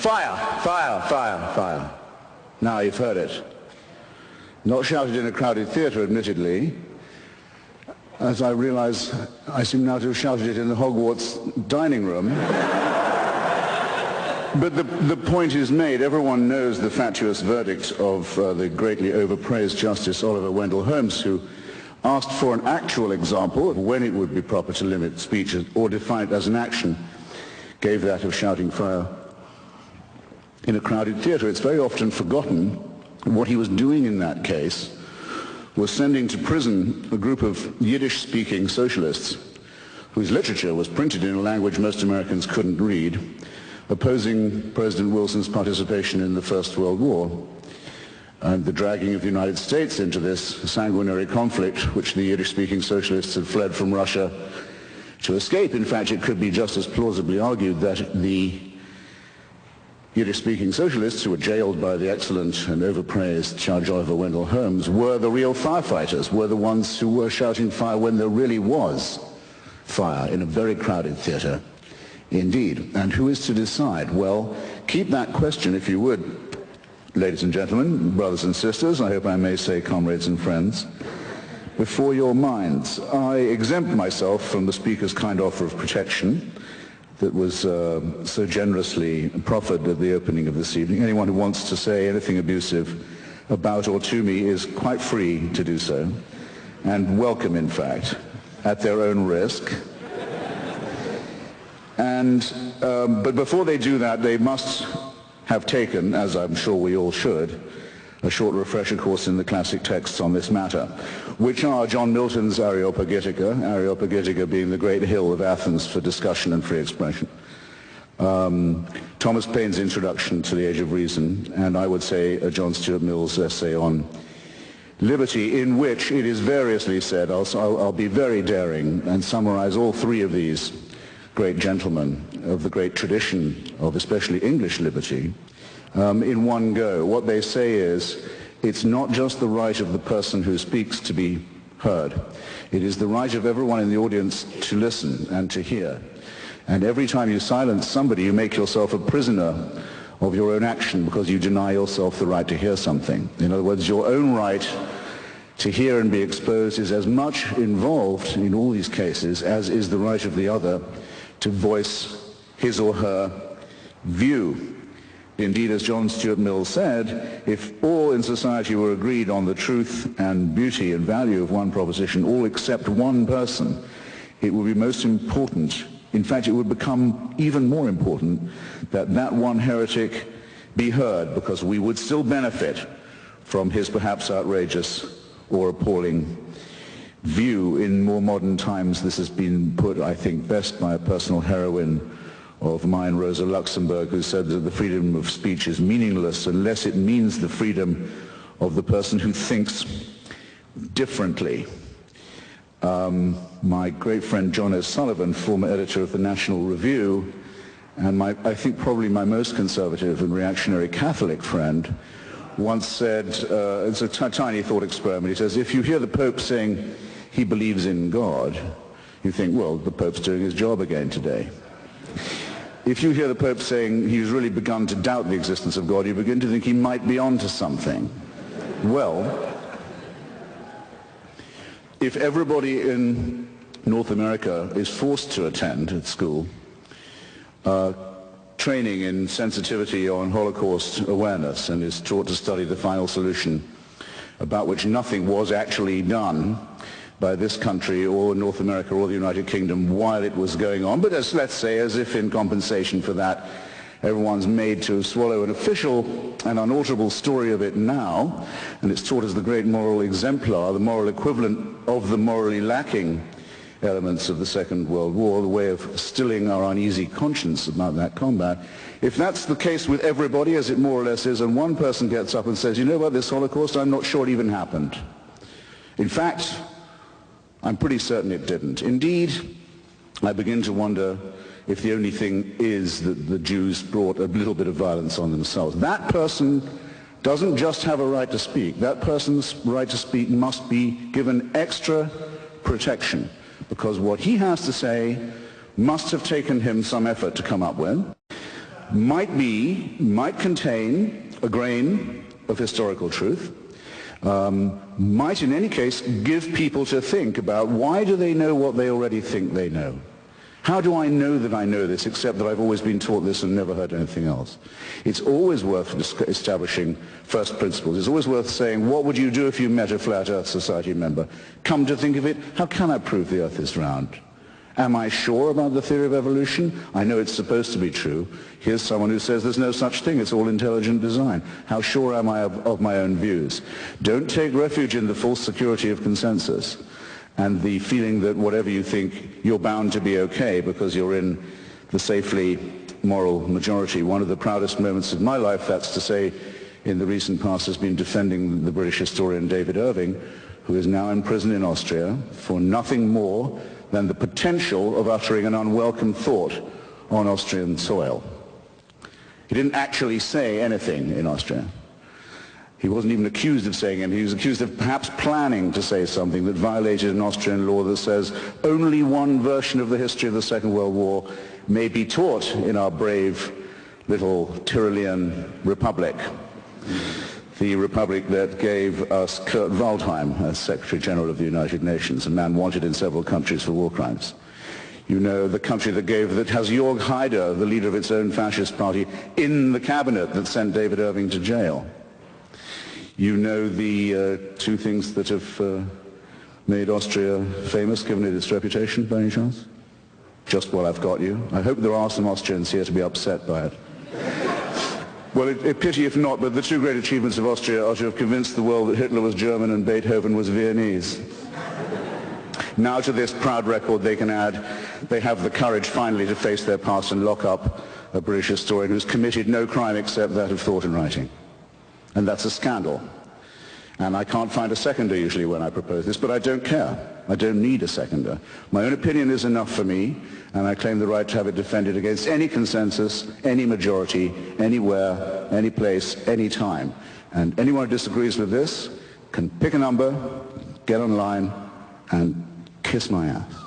Fire! Fire! Fire! Fire! Now you've heard it. Not shouted in a crowded theatre, admittedly. As I realize, I seem now to have shouted it in the Hogwarts dining room. But the point is made. Everyone knows the fatuous verdict of the greatly overpraised Justice Oliver Wendell Holmes, who asked for an actual example of when it would be proper to limit speech or define it as an action, gave that of shouting fire in a crowded theatre. It's very often forgotten what he was doing in that case was sending to prison a group of Yiddish-speaking socialists whose literature was printed in a language most Americans couldn't read, opposing President Wilson's participation in the First World War and the dragging of the United States into this sanguinary conflict which the Yiddish-speaking socialists had fled from Russia to escape. In fact, it could be just as plausibly argued that the Yiddish-speaking socialists who were jailed by the excellent and overpraised Judge Oliver Wendell Holmes were the real firefighters, were the ones who were shouting fire when there really was fire in a very crowded theatre indeed. And who is to decide? Well, keep that question, if you would, ladies and gentlemen, brothers and sisters, I hope I may say comrades and friends, before your minds. I exempt myself from the Speaker's kind offer of protection that was so generously proffered at the opening of this evening. Anyone who wants to say anything abusive about or to me is quite free to do so, and welcome, in fact, at their own risk. But before they do that, they must have taken, as I'm sure we all should, a short refresher course in the classic texts on this matter, which are John Milton's Areopagitica being the great hill of Athens for discussion and free expression, Thomas Paine's Introduction to the Age of Reason, and I would say John Stuart Mill's essay on liberty, in which it is variously said, I'll be very daring and summarize all three of these great gentlemen of the great tradition of especially English liberty in one go. What they say is, it's not just the right of the person who speaks to be heard. It is the right of everyone in the audience to listen and to hear. And every time you silence somebody, you make yourself a prisoner of your own action because you deny yourself the right to hear something. In other words, your own right to hear and be exposed is as much involved in all these cases as is the right of the other to voice his or her view. Indeed, as John Stuart Mill said, if all in society were agreed on the truth and beauty and value of one proposition, all except one person, it would be most important, in fact it would become even more important, that that one heretic be heard, because we would still benefit from his perhaps outrageous or appalling view. In more modern times, this has been put, I think, best by a personal heroine of mine, Rosa Luxemburg, who said that the freedom of speech is meaningless unless it means the freedom of the person who thinks differently. My great friend John S. Sullivan, former editor of the National Review, and I think probably my most conservative and reactionary Catholic friend, once said, it's a tiny thought experiment, he says, if you hear the Pope saying he believes in God, you think, well, the Pope's doing his job again today. If you hear the Pope saying he's really begun to doubt the existence of God, you begin to think he might be onto something. Well, if everybody in North America is forced to attend at school training in sensitivity on Holocaust awareness and is taught to study the final solution, about which nothing was actually done by this country or North America or the United Kingdom while it was going on, but let's say as if in compensation for that everyone's made to swallow an official and unalterable story of it now, and it's taught as the great moral exemplar, the moral equivalent of the morally lacking elements of the Second World War, the way of stilling our uneasy conscience about that combat. If that's the case with everybody, as it more or less is, and one person gets up and says, you know what, this Holocaust, I'm not sure it even happened. In fact, I'm pretty certain it didn't. Indeed, I begin to wonder if the only thing is that the Jews brought a little bit of violence on themselves. That person doesn't just have a right to speak. That person's right to speak must be given extra protection, because what he has to say must have taken him some effort to come up with. might contain a grain of historical truth, might in any case give people to think about why do they know what they already think they know. How do I know that I know this except that I've always been taught this and never heard anything else? It's always worth establishing first principles. It's always worth saying, what would you do if you met a Flat Earth Society member? Come to think of it, how can I prove the Earth is round? Am I sure about the theory of evolution? I know it's supposed to be true. Here's someone who says there's no such thing. It's all intelligent design. How sure am I of my own views? Don't take refuge in the false security of consensus and the feeling that whatever you think, you're bound to be okay because you're in the safely moral majority. One of the proudest moments of my life, that's to say, in the recent past, has been defending the British historian David Irving, who is now in prison in Austria for nothing more than the potential of uttering an unwelcome thought on Austrian soil. He didn't actually say anything in Austria. He wasn't even accused of saying anything. He was accused of perhaps planning to say something that violated an Austrian law that says only one version of the history of the Second World War may be taught in our brave little Tyrolean republic. The republic that gave us Kurt Waldheim as Secretary General of the United Nations, a man wanted in several countries for war crimes. You know, the country that has Jörg Haider, the leader of its own fascist party, in the cabinet that sent David Irving to jail. You know the two things that have made Austria famous, given it its reputation, by any chance? Just while I've got you. I hope there are some Austrians here to be upset by it. Well, a pity if not, but the two great achievements of Austria are to have convinced the world that Hitler was German and Beethoven was Viennese. Now to this proud record they can add, they have the courage finally to face their past and lock up a British historian who's committed no crime except that of thought and writing. And that's a scandal. And I can't find a seconder usually when I propose this, but I don't care. I don't need a seconder. My own opinion is enough for me, and I claim the right to have it defended against any consensus, any majority, anywhere, any place, any time. And anyone who disagrees with this can pick a number, get online, and kiss my ass.